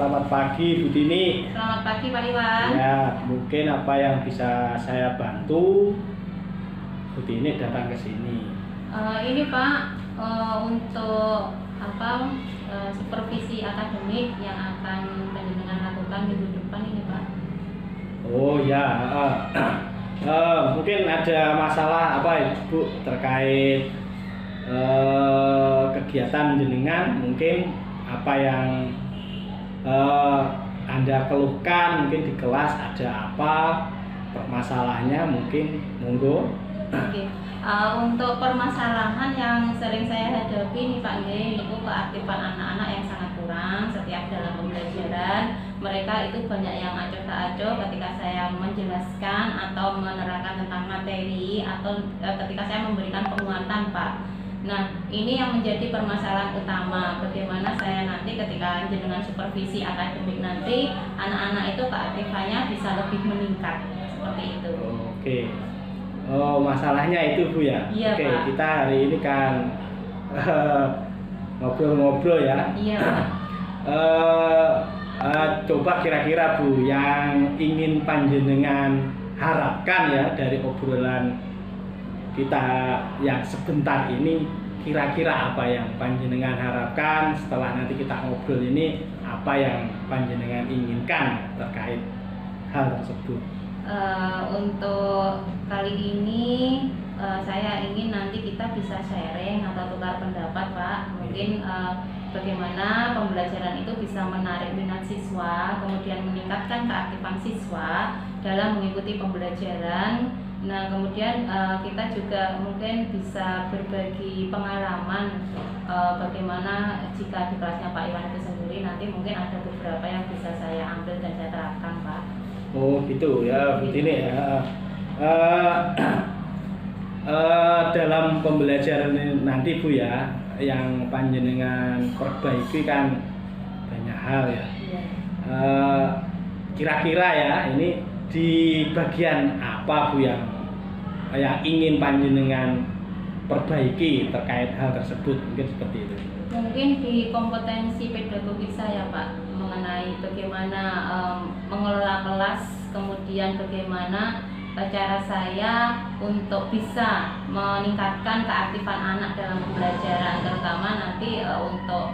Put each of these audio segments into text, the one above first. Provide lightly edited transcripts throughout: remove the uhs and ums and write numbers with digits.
selamat pagi Bu Tini. Selamat pagi Pak Iwan. Ya, mungkin apa yang bisa saya bantu, Bu Tini datang ke sini. Ini Pak, untuk supervisi akademik yang akan panjenengan lakukan minggu depan ini Pak. Oh ya, mungkin ada masalah apa Bu terkait kegiatan jenengan, mungkin apa yang Anda keluhkan, mungkin di kelas ada apa permasalahannya, mungkin monggo. Oke. Untuk permasalahan yang sering saya hadapi nih Pak itu keaktifan anak-anak yang sangat kurang setiap dalam pembelajaran. Mereka itu banyak yang acuh tak acuh ketika saya menjelaskan atau menerangkan tentang materi atau ketika saya memberikan penguatan Pak. Nah, ini yang menjadi permasalahan utama. Bagaimana saya nanti ketika dengan supervisi akademik nanti anak-anak itu keaktifannya bisa lebih meningkat seperti itu. Oke. Oh, masalahnya itu Bu ya. Iya, Oke, Pak. kita hari ini kan ngobrol-ngobrol ya. Iya, Pak. Coba kira-kira Bu yang ingin panjenengan harapkan ya dari obrolan kita yang sebentar ini, kira-kira apa yang panjenengan harapkan setelah nanti kita ngobrol ini, apa yang panjenengan inginkan terkait hal tersebut. Untuk kali ini saya ingin nanti kita bisa sharing atau tukar pendapat Pak. Mungkin bagaimana pembelajaran itu bisa menarik minat siswa, kemudian meningkatkan keaktifan siswa dalam mengikuti pembelajaran. Nah, kemudian kita juga mungkin bisa berbagi pengalaman bagaimana jika di kelasnya Pak Iwan itu sendiri, nanti mungkin ada beberapa yang bisa saya ambil dan saya terapkan Pak. Oh gitu ya, begini ya. Dalam pembelajaran nanti Bu ya, yang panjenengan perbaiki kan banyak hal ya. Iya. Kira-kira ya, ini di bagian apa Bu yang ingin panjenengan perbaiki terkait hal tersebut, mungkin seperti itu. Mungkin di kompetensi pedagogik saya Pak, mengenai bagaimana mengelola kelas, kemudian bagaimana cara saya untuk bisa meningkatkan keaktifan anak dalam pembelajaran, terutama nanti untuk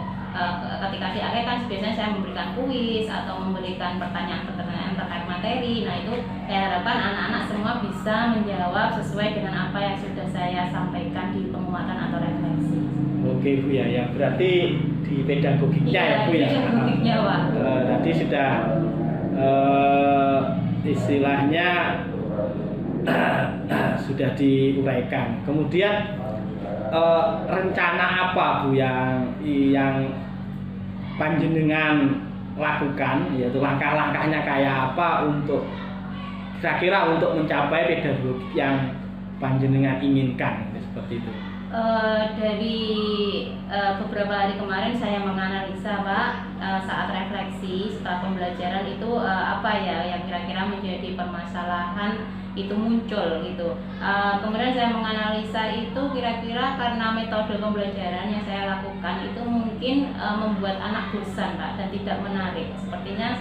ketika di akhir kan biasanya saya memberikan kuis atau memberikan pertanyaan-pertanyaan terkait materi. Nah, itu saya harapkan anak-anak semua bisa menjawab sesuai dengan apa yang sudah saya sampaikan di penguatan atau refleksi. Oke Bu ya, yang berarti di pedagogiknya ya Bu ya. Pedagogiknya Pak. Tadi sudah istilahnya sudah diuraikan. Kemudian rencana apa Bu yang panjenengan lakukan, yaitu langkah-langkahnya kayak apa untuk kira-kira untuk mencapai pedagogik yang panjenengan inginkan, seperti itu. Dari beberapa hari kemarin saya menganalisa Pak, saat refleksi setelah pembelajaran itu apa ya yang kira-kira menjadi permasalahan itu muncul gitu. Kemudian saya menganalisa itu kira-kira karena metode pembelajaran yang saya lakukan itu mungkin membuat anak bosan Pak dan tidak menarik. Sepertinya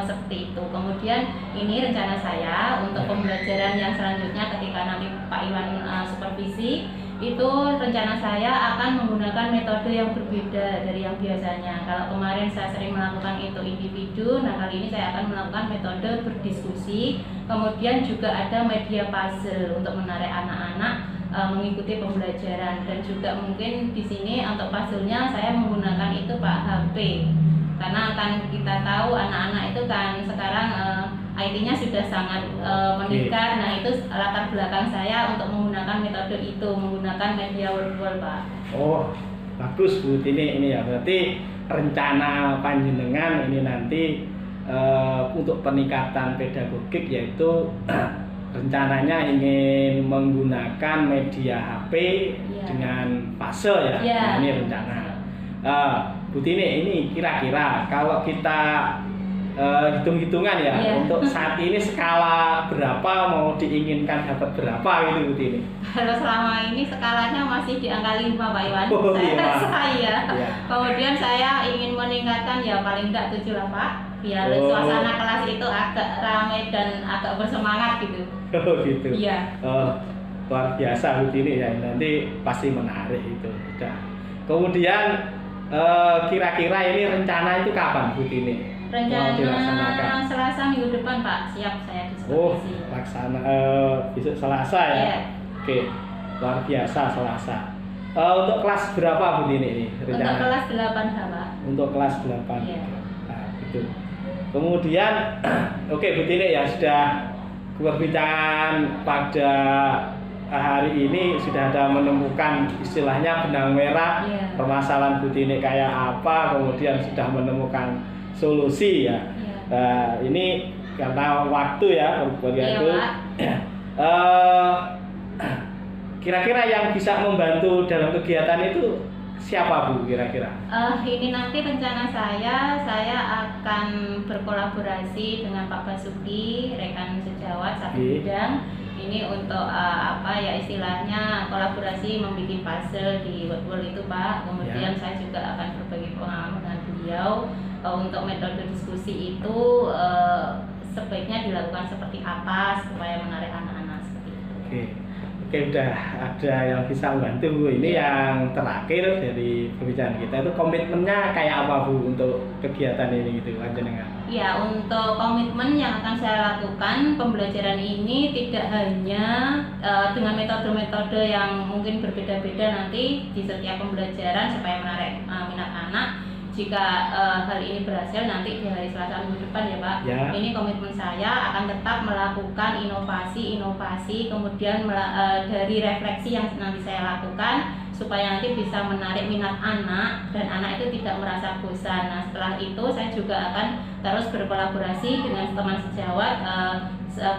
seperti itu. Kemudian ini rencana saya untuk pembelajaran yang selanjutnya ketika nanti Pak Iwan supervisi, itu rencana saya akan menggunakan metode yang berbeda dari yang biasanya. Kalau kemarin saya sering melakukan itu individu, nah kali ini saya akan melakukan metode berdiskusi. Kemudian juga ada media puzzle untuk menarik anak-anak mengikuti pembelajaran, dan juga mungkin di sini untuk puzzle-nya saya menggunakan itu Pak HP. Karena kan kita tahu anak-anak itu kan sekarang IT-nya sudah sangat meningkat. Nah, itu latar belakang saya untuk menggunakan metode itu, menggunakan media virtual Pak. Oh, bagus Bu Tini, ini ya berarti rencana panjenengan ini nanti untuk peningkatan pedagogik, yaitu rencananya ingin menggunakan media HP dengan puzzle ya. Nah, ini rencana. Bu Tini, ini kira-kira kalau kita hitung-hitungan ya, Iya. untuk saat ini skala berapa mau diinginkan dapat berapa gitu Bu Tini? Kalau selama ini skalanya masih di angka 5 Pak Iwan. Oh, Saya. Iya. Kemudian saya ingin meningkatkan ya paling enggak 7 lah Pak. Biar suasana kelas itu agak ramai dan agak bersemangat gitu. Oh gitu. Iya. Luar biasa Bu Tini ya, nanti pasti menarik itu. Udah. Kemudian kira-kira ini rencana itu kapan Bu Tini? Mau dilaksanakan? Rencana Selasa minggu depan Pak, siap saya Oh, diskusi. laksana besok Selasa ya. Iya. Oke, luar biasa Selasa. Untuk kelas berapa Bu Tini ini Untuk rencana? kelas 8 Pak. Untuk kelas 8. Iya. Nah, gitu. Kemudian oke Bu Tini ya, sudah perbincangan pada hari ini sudah ada menemukan istilahnya benang merah Iya. permasalahan Bu Tini kayak apa, kemudian sudah menemukan solusi ya. Iya. Nah, ini karena waktu ya Iya, itu. Pak. Kira-kira yang bisa membantu dalam kegiatan itu siapa Bu kira-kira? Ini nanti rencana saya akan berkolaborasi dengan Pak Basuki, rekan sejawat satu Oke. bidang. Ini untuk apa ya istilahnya kolaborasi membuat puzzle di word itu Pak. Kemudian saya juga akan berbagi pengalaman dengan beliau untuk metode diskusi itu sebaiknya dilakukan seperti apa supaya menarik anak-anak seperti itu. Oke, udah ada yang bisa membantu Bu. Ini yang terakhir dari pembicaraan kita itu komitmennya kayak apa Bu untuk kegiatan ini gitu panjenengan? Ya, untuk komitmen yang akan saya lakukan pembelajaran ini tidak hanya dengan metode-metode yang mungkin berbeda-beda nanti di setiap pembelajaran supaya menarik minat anak. Jika hal ini berhasil nanti di hari Selasa minggu depan ya Pak, Ya. ini komitmen saya akan tetap melakukan inovasi, kemudian dari refleksi yang nanti saya lakukan supaya nanti bisa menarik minat anak dan anak itu tidak merasa bosan. Nah setelah itu saya juga akan terus berkolaborasi dengan teman sejawat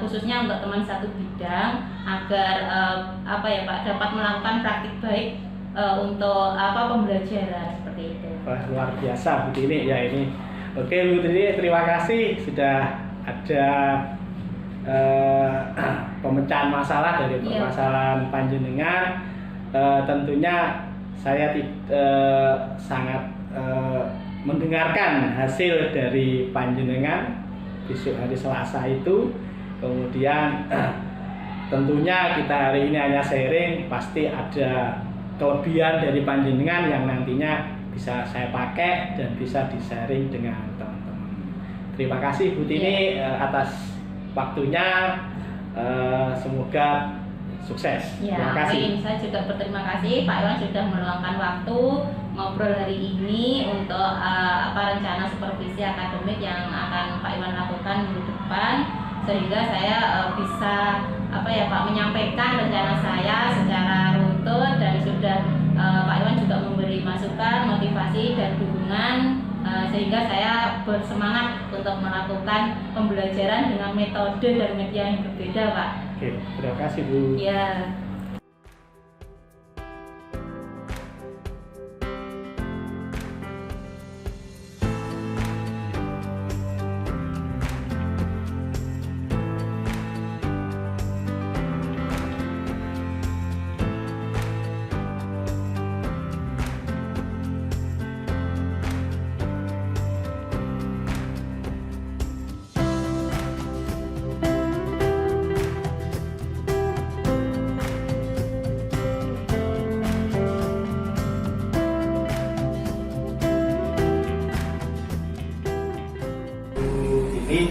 khususnya untuk teman satu bidang agar apa ya Pak dapat melakukan praktik baik untuk pembelajaran seperti itu. Wah, luar biasa Bu Tini ya ini. Oke Bu Tini, terima kasih sudah ada pemecahan masalah dari permasalahan panjenengan. Tentunya saya sangat mendengarkan hasil dari panjenengan besok hari Selasa itu. Kemudian tentunya kita hari ini hanya sharing, pasti ada kelebihan dari panjenengan yang nantinya bisa saya pakai dan bisa di-sharing dengan teman-teman. Terima kasih Bu Tini atas waktunya. Semoga sukses. Ya, Terima kasih. Saya juga berterima kasih Pak Iwan sudah meluangkan waktu ngobrol hari ini untuk rencana supervisi akademik yang akan Pak Iwan lakukan minggu depan, sehingga saya bisa Pak menyampaikan rencana saya secara runtut dan sudah Pak Iwan juga memberi masukan, motivasi dan dukungan sehingga saya bersemangat untuk melakukan pembelajaran dengan metode dan media yang berbeda Pak. Oke, terima kasih Bu. Ya. Ini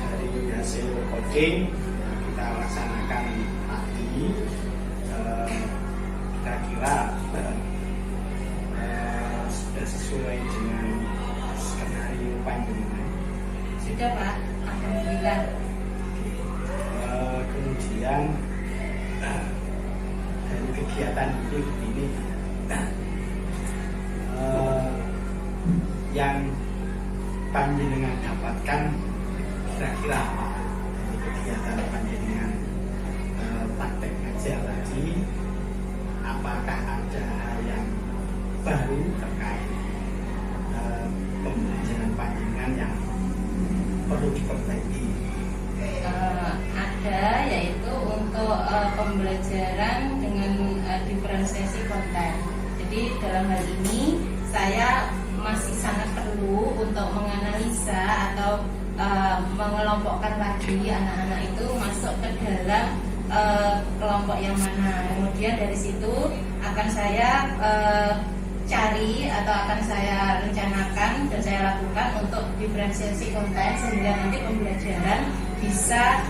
dari hasil coding kita laksanakan tadi, kira-kira sudah sesuai dengan skenario panjenengan. Sudah Pak, alhamdulillah. Kemudian dari kegiatan ini yang panjenengan dapatkan kira-kira apa dari kegiatan panjenengan praktek ngajar tadi? Apakah ada hal yang baru terkait pembelajaran panjenengan yang pembelajaran dengan diferensiasi konten. Jadi dalam hal ini saya masih sangat perlu untuk menganalisa atau mengelompokkan lagi anak-anak itu masuk ke dalam kelompok yang mana. Kemudian dari situ akan saya cari atau akan saya rencanakan dan saya lakukan untuk diferensiasi konten sehingga nanti pembelajaran bisa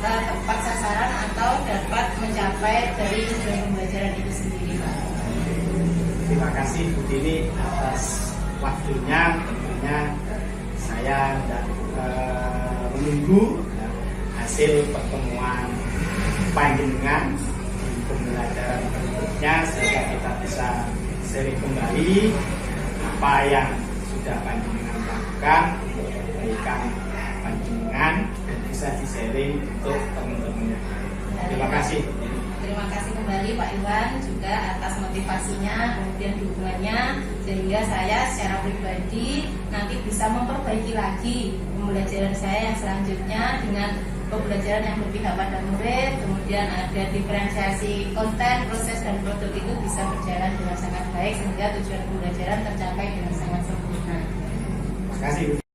tepat sasaran atau dapat mencapai dari tujuan pembelajaran itu sendiri, Pak. Terima kasih Bu Tini atas waktunya. Tentunya saya menunggu hasil pertemuan panjenengan di pembelajaran berikutnya sehingga kita bisa sharing kembali apa yang sudah panjenengan lakukan untuk kebaikan panjenengan dan bisa di-sharing untuk teman-temannya. Terima kasih. Terima kasih kembali Pak Iwan juga atas motivasinya, kemudian dukungannya sehingga saya secara pribadi nanti bisa memperbaiki lagi pembelajaran saya yang selanjutnya dengan pembelajaran yang berpihak pada murid, kemudian ada diferensiasi konten, proses dan produk itu bisa berjalan dengan sangat baik sehingga tujuan pembelajaran tercapai dengan sangat sempurna. Terima kasih.